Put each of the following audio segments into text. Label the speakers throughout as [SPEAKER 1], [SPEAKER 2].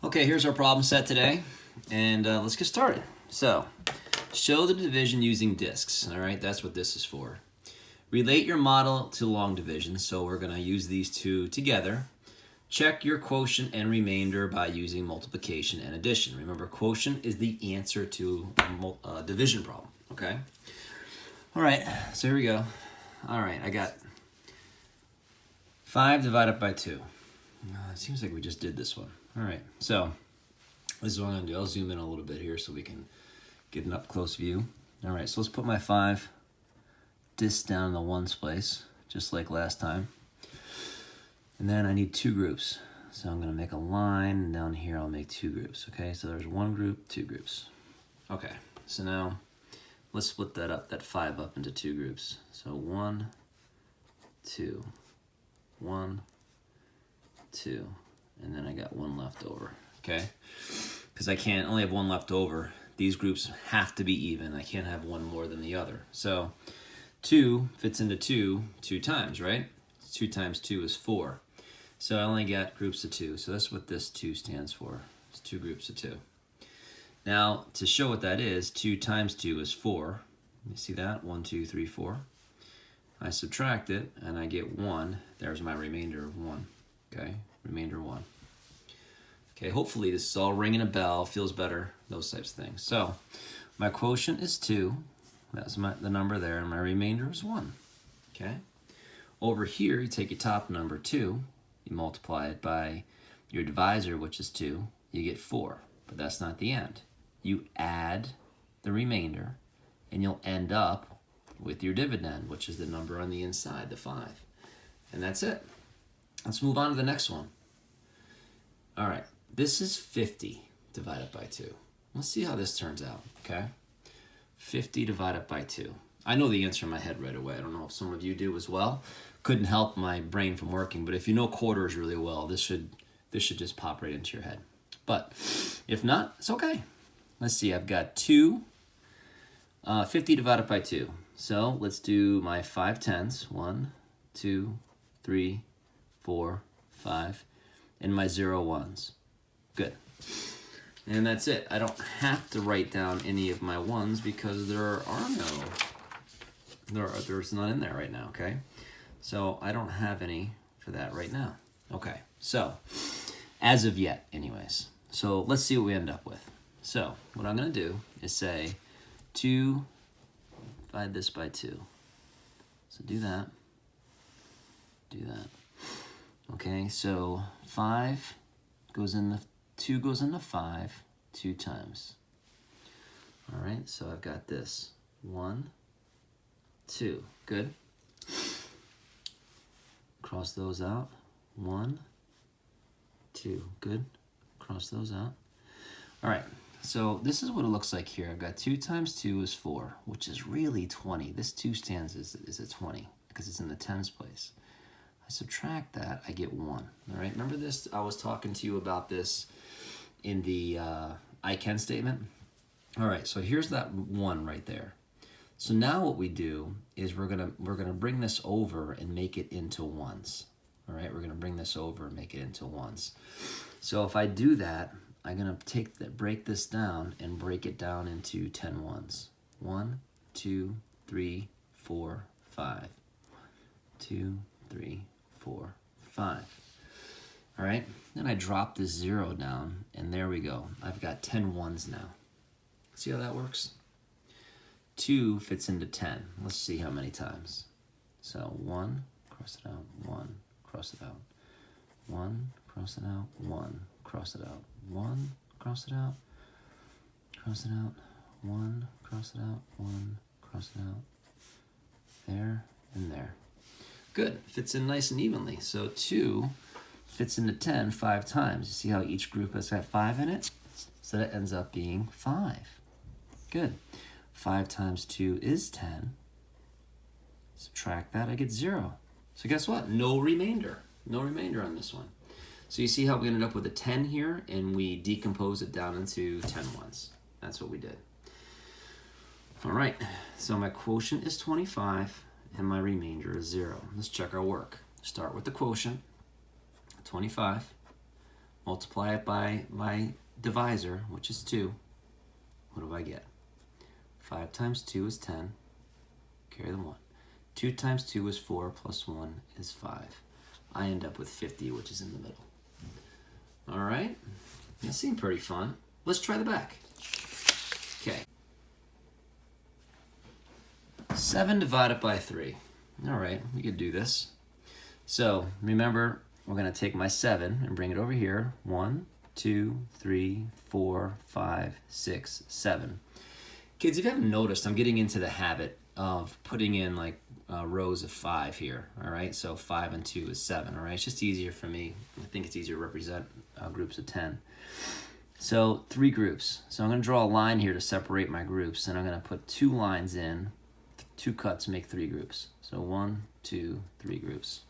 [SPEAKER 1] Okay, here's our problem set today, and let's get started. So, show the division using discs. All right, that's what this is for. Relate your model to long division, so we're going to use these two together. Check your quotient and remainder by using multiplication and addition. Remember, quotient is the answer to a division problem, okay? All right, so here we go. All right, I got 5 divided by 2. It seems like we just did this one. All right, so this is what I'm going to do. I'll zoom in a little bit here so we can get an up-close view. All right, so let's put my 5 discs down in the ones place, just like last time. And then I need 2 groups. So I'm going to make a line, and down here I'll make 2 groups, okay? So there's 1 group, 2 groups. Okay, so now let's split that 5 up into 2 groups. So 1, 2, 1, 2, and then I got 1 left over, okay? Because I can't only have 1 left over. These groups have to be even. I can't have one more than the other. So 2 fits into 2 times, right? 2 times 2 is 4. So I only got groups of 2. So that's what this 2 stands for. It's 2 groups of 2. Now, to show what that is, 2 times 2 is 4. You see that? 1, 2, 3, 4. I subtract it, and I get 1. There's my remainder of 1. Okay, remainder 1. Okay, hopefully this is all ringing a bell, feels better, those types of things. So my quotient is 2. That's the number there, and my remainder is 1. Okay. Over here, you take your top number, 2. You multiply it by your divisor, which is 2. You get 4, but that's not the end. You add the remainder, and you'll end up with your dividend, which is the number on the inside, the 5. And that's it. Let's move on to the next one. All right, this is 50 divided by 2. Let's see how this turns out, okay? 50 divided by 2. I know the answer in my head right away. I don't know if some of you do as well. Couldn't help my brain from working, but if you know quarters really well, this should just pop right into your head. But if not, it's okay. Let's see, I've got 50 divided by 2. So let's do my 5 tens. 1, 2, 3, 4, 5, and my 0 ones. Good. And that's it. I don't have to write down any of my ones because there's none in there right now, okay? So I don't have any for that right now. Okay, so as of yet, anyways. So let's see what we end up with. So what I'm going to do is say 2 divide this by 2. So do that. Do that. Okay, so 5 goes in the 2 goes into 5 2 times. All right, so I've got this 1, 2. Good. Cross those out. 1, 2. Good. Cross those out. All right, so this is what it looks like here. I've got 2 times 2 is 4, which is really 20. This 2 stands is a 20 because it's in the tens place. I subtract that, I get 1. All right, remember this? I was talking to you about this in the I can statement. All right, so here's that 1 right there. So now what we do is we're gonna bring this over and make it into ones. All right, we're gonna bring this over and make it into ones. So if I do that, I'm gonna break this down and break it down into 10 ones. 1, 2, 3, 4, 5. 2, 3, 4, 5. All right, then I drop this 0 down, and there we go. I've got 10 ones now. See how that works? 2 fits into 10. Let's see how many times. So 1, cross it out, 1, cross it out, 1, cross it out, 1, cross it out, 1, cross it out, cross it out, 1, cross it out, 1, cross it out, there and there. Good, fits in nice and evenly. So 2 fits into 10 5 times. You see how each group has got 5 in it? So that ends up being 5. Good. 5 times 2 is 10. Subtract that, I get 0. So guess what? No remainder. No remainder on this one. So you see how we ended up with a 10 here, and we decompose it down into 10 ones. That's what we did. All right, so my quotient is 25, and my remainder is 0. Let's check our work. Start with the quotient, 25, multiply it by my divisor, which is 2. What do I get? 5 times 2 is 10. Carry the 1. 2 times 2 is 4, plus 1 is 5. I end up with 50, which is in the middle. All right, that seemed pretty fun. Let's try the back. Okay. 7 divided by 3. All right, we could do this. So remember, we're going to take my 7 and bring it over here. 1, 2, 3, 4, 5, 6, 7. Kids, if you haven't noticed, I'm getting into the habit of putting in like rows of 5 here. All right, so 5 and 2 is 7. All right, it's just easier for me. I think it's easier to represent groups of 10. So 3 groups. So I'm going to draw a line here to separate my groups, and I'm going to put 2 lines in. 2 cuts make 3 groups. So 1, 2, 3 groups.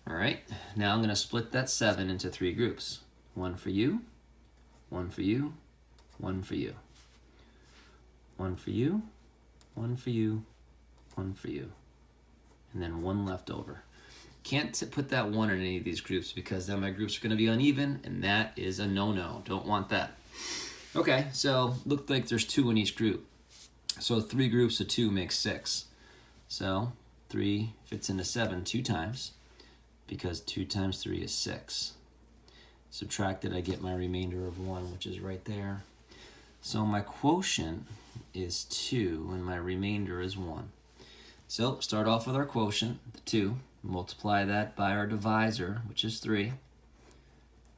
[SPEAKER 1] All right, now I'm going to split that 7 into 3 groups. 1 for you, 1 for you, 1 for you. 1 for you, 1 for you, 1 for you. And then 1 left over. Can't put that 1 in any of these groups because then my groups are going to be uneven, and that is a no-no. Don't want that. Okay, so looked like there's 2 in each group. So 3 groups of 2 makes 6. So 3 fits into 7 2 times because 2 times 3 is 6. Subtracted, I get my remainder of 1, which is right there. So my quotient is 2 and my remainder is 1. So start off with our quotient, the 2. Multiply that by our divisor, which is 3.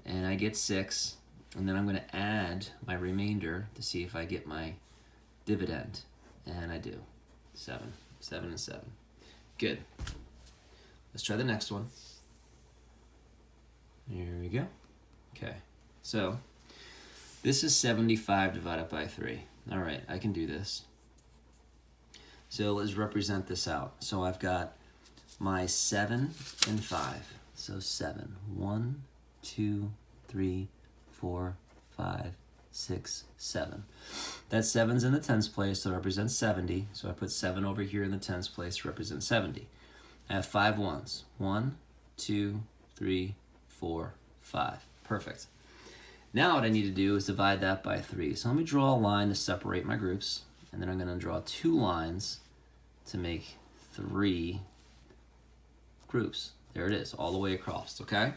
[SPEAKER 1] And I get 6. And then I'm going to add my remainder to see if I get my dividend. And I do. 7. 7 and 7. Good. Let's try the next one. Here we go. Okay. So this is 75 divided by 3. All right, I can do this. So let's represent this out. So I've got my 7 and 5. So 7. 1, 2, 3, 4, 5, 6, 7. That 7's in the tens place, so it represents 70. So I put 7 over here in the tens place to represent 70. I have 5 1s. 1, 2, 3, 4, 5. Perfect. Now what I need to do is divide that by 3. So let me draw a line to separate my groups, and then I'm going to draw 2 lines to make 3 groups. There it is, all the way across, okay?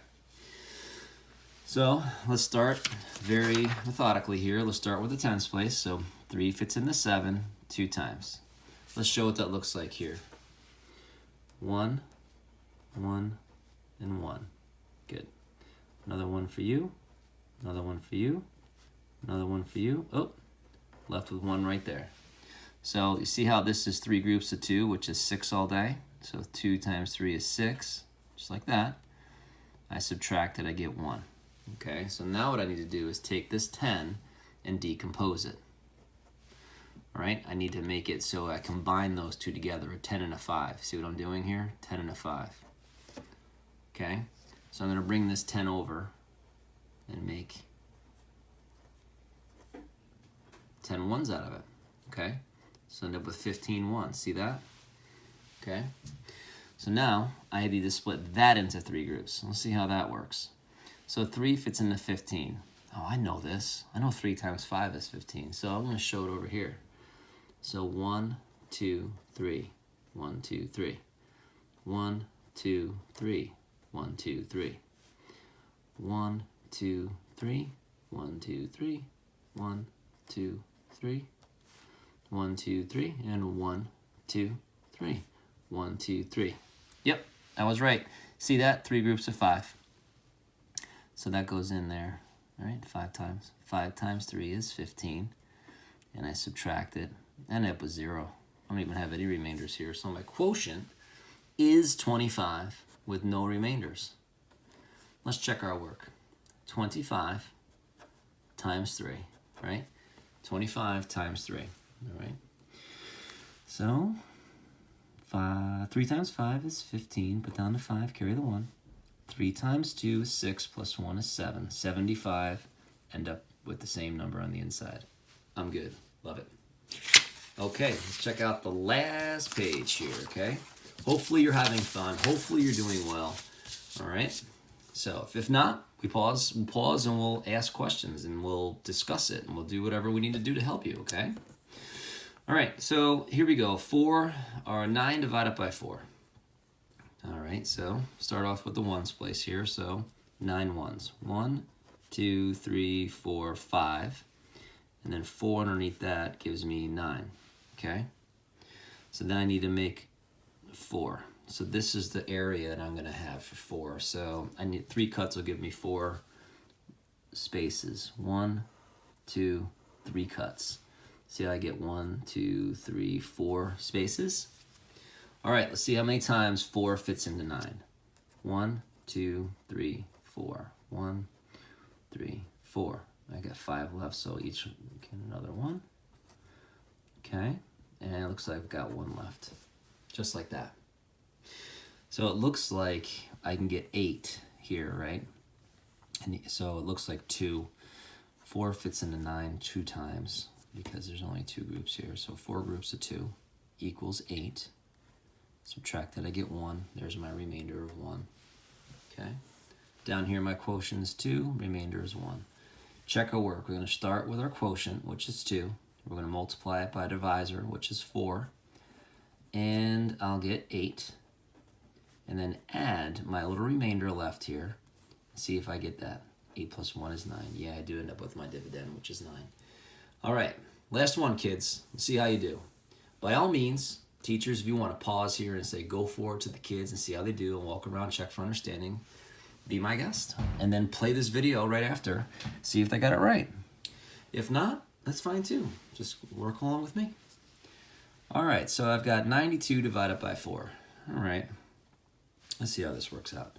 [SPEAKER 1] So let's start very methodically here. Let's start with the tens place. So 3 fits into 7 2 times. Let's show what that looks like here. 1, 1, and 1. Good. Another 1 for you. Another 1 for you. Another 1 for you. Oh, left with 1 right there. So you see how this is 3 groups of 2, which is 6 all day. So 2 times 3 is 6, just like that. I subtract it, I get 1. Okay, so now what I need to do is take this 10 and decompose it. All right, I need to make it so I combine those 2 together, a 10 and a 5. See what I'm doing here? 10 and a 5. Okay, so I'm going to bring this 10 over and make 10 ones out of it. Okay, so end up with 15 ones. See that? Okay, so now I need to split that into 3 groups. Let's see how that works. So 3 fits into 15. Oh, I know this. I know 3 times 5 is 15. So I'm going to show it over here. So 1, 2, 3. 1, 2, 3. 1, 2, 3. 1, 2, 3. 1, 2, 3. 1, 2, 3. 1, 2, 3. 1, 2, 3. And 1, 2, 3. 1, 2, 3. Yep, I was right. See that? 3 groups of 5. So that goes in there, all right, 5 times. 5 times 3 is 15, and I subtract it, and it was 0. I don't even have any remainders here, so my quotient is 25 with no remainders. Let's check our work. 25 times 3, right? 25 times 3, all right? So 3 times 5 is 15, put down the 5, carry the 1. 3 times 2 is 6, plus 1 is 7. 75, end up with the same number on the inside. I'm good. Love it. Okay, let's check out the last page here, okay? Hopefully you're having fun. Hopefully you're doing well. All right, So if not, we'll pause and we'll ask questions and we'll discuss it and we'll do whatever we need to do to help you, okay? All right, so here we go. 9 divided by 4. All right, so start off with the ones place here. So 9 ones. 1, 2, 3, 4, 5. And then 4 underneath that gives me 9, okay? So then I need to make 4. So this is the area that I'm gonna have for 4. So I need 3 cuts will give me 4 spaces. 1, 2, 3 cuts. See how I get 1, 2, 3, 4 spaces? All right, let's see how many times 4 fits into 9. 1, 2, 3, 4. 1, 3, 4. I got 5 left, so each get another 1. Okay, and it looks like I've got 1 left. Just like that. So it looks like I can get 8 here, right? And so it looks like 2. 4 fits into 9 2 times because there's only 2 groups here. So 4 groups of 2 equals 8. Subtract that, I get 1. There's my remainder of 1. Okay. Down here, my quotient is 2. Remainder is 1. Check our work. We're going to start with our quotient, which is 2. We're going to multiply it by a divisor, which is 4. And I'll get 8. And then add my little remainder left here. See if I get that. 8 plus 1 is 9. Yeah, I do end up with my dividend, which is 9. All right, last one, kids. Let's see how you do. By all means, teachers, if you want to pause here and say go forward to the kids and see how they do and walk around, check for understanding, be my guest. And then play this video right after, see if they got it right. If not, that's fine too. Just work along with me. All right, so I've got 92 divided by 4. All right, let's see how this works out.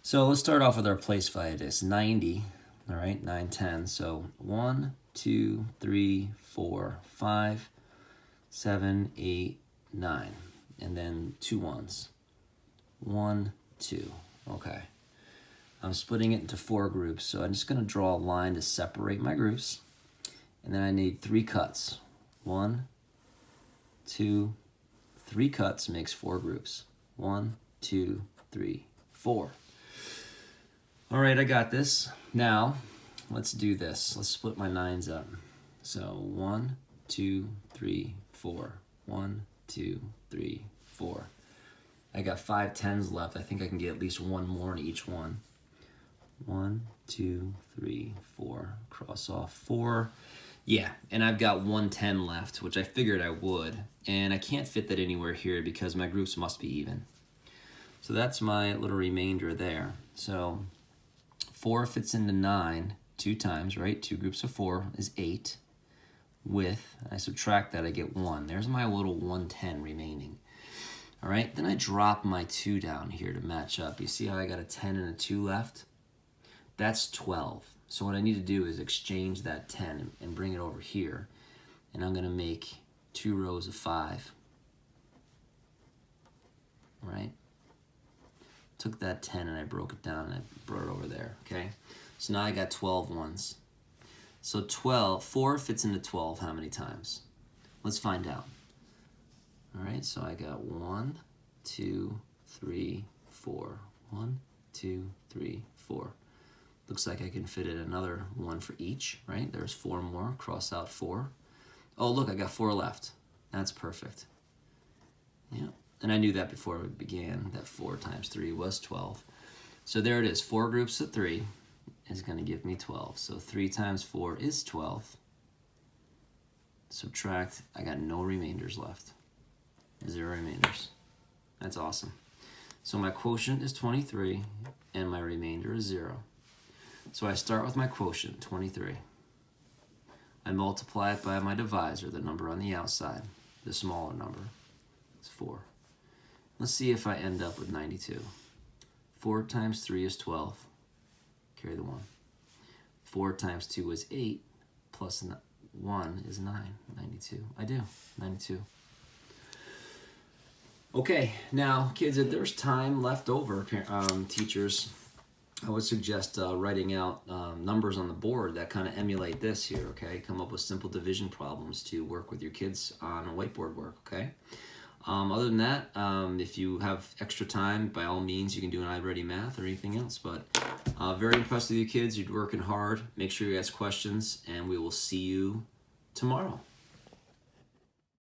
[SPEAKER 1] So let's start off with our place value. It's 90, all right, 9, 10. So 1, 2, 3, 4, 5, 7, 8, 9. And then 2 ones. 1, 2. Okay. I'm splitting it into 4 groups. So I'm just going to draw a line to separate my groups. And then I need 3 cuts. 1, 2, 3 cuts makes 4 groups. 1, 2, 3, 4. All right, I got this. Now, let's do this. Let's split my 9s up. So 1, 2, 3, 4. 1, 2, 3, 4. I got 5 10s left. I think I can get at least 1 more in each one. 1, 2, 3, 4. Cross off 4. Yeah, and I've got 1 10 left, which I figured I would. And I can't fit that anywhere here because my groups must be even. So that's my little remainder there. So 4 fits into 9 2 times, right? 2 groups of 4 is 8. With, I subtract that, I get 1. There's my little 110 remaining. All right, then I drop my 2 down here to match up. You see how I got a 10 and a 2 left? That's 12. So what I need to do is exchange that 10 and bring it over here. And I'm going to make 2 rows of 5. All right? Took that 10 and I broke it down and I brought it over there, okay? So now I got 12 ones. So 4 fits into 12 how many times? Let's find out. All right, so I got 1, 2, 3, 4. 1, 2, 3, 4. Looks like I can fit in another 1 for each, right? There's 4 more, cross out 4. Oh, look, I got 4 left. That's perfect. Yeah. And I knew that before we began, that 4 times 3 was 12. So there it is, 4 groups of 3 is going to give me 12. So 3 times 4 is 12. Subtract, I got no remainders left. 0 remainders. That's awesome. So my quotient is 23, and my remainder is 0. So I start with my quotient, 23. I multiply it by my divisor, the number on the outside, the smaller number. It's 4. Let's see if I end up with 92. 4 times 3 is 12. Carry the 1. 4 times 2 is 8. Plus 1 is 9. 92. I do. 92. Okay, now, kids, if there's time left over, teachers, I would suggest writing out numbers on the board that kind of emulate this here, okay? Come up with simple division problems to work with your kids on whiteboard work, okay? Other than that, if you have extra time, by all means, you can do an iReady Math or anything else. But very impressed with you kids. You're working hard. Make sure you ask questions, and we will see you tomorrow.